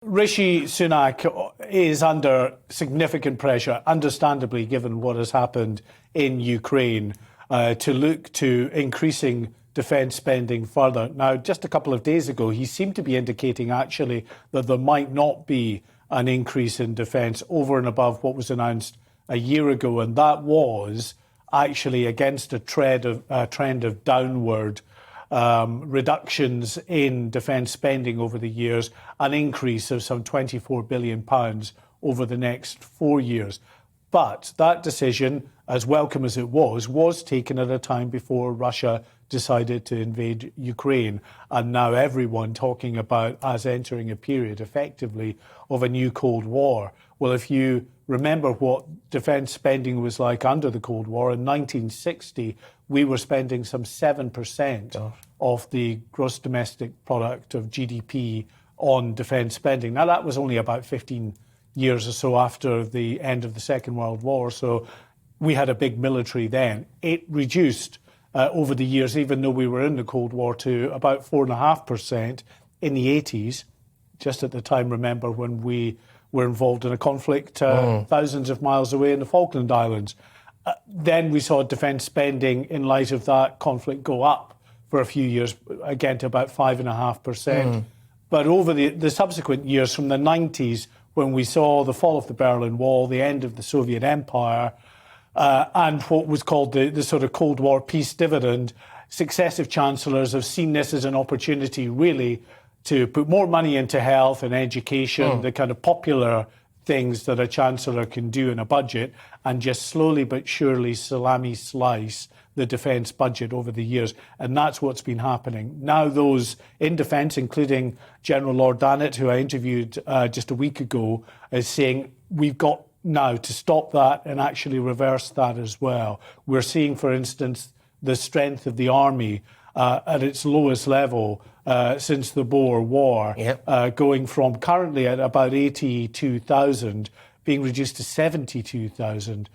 Rishi Sunak is under significant pressure, understandably, given what has happened in Ukraine, to look to increasing defence spending further. Now, just a couple of days ago, he seemed to be indicating, actually, that there might not be an increase in defence over and above what was announced a year ago, and that was actually against a trend of downward reductions in defence spending over the years, an increase of some £24 billion over the next 4 years. But that decision, as welcome as it was taken at a time before Russia decided to invade Ukraine. And now everyone talking about us entering a period, effectively, of a new Cold War. Well, if you remember what defence spending was like under the Cold War, in 1960, we were spending some 7% of the gross domestic product of GDP on defence spending. Now, that was only about 15 years or so after the end of the Second World War, so we had a big military then. It reduced over the years, even though we were in the Cold War, to about 4.5% in the 80s, just at the time, remember, when we were involved in a conflict thousands of miles away in the Falkland Islands. Then we saw defence spending in light of that conflict go up for a few years, again to about 5.5%. But over the subsequent years, from the 90s, when we saw the fall of the Berlin Wall, the end of the Soviet Empire, and what was called the sort of Cold War peace dividend, successive chancellors have seen this as an opportunity, really, to put more money into health and education, the kind of popular things that a chancellor can do in a budget, and just slowly but surely salami slice the defence budget over the years. And that's what's been happening. Now those in defence, including General Lord Dannatt, who I interviewed just a week ago, is saying we've got now to stop that and actually reverse that as well. We're seeing, for instance, the strength of the army at its lowest level since the Boer War, going from currently at about 82,000 being reduced to 72,000.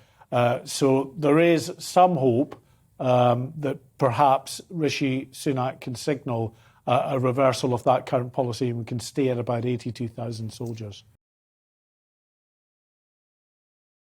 So there is some hope that perhaps Rishi Sunak can signal a reversal of that current policy and we can stay at about 82,000 soldiers.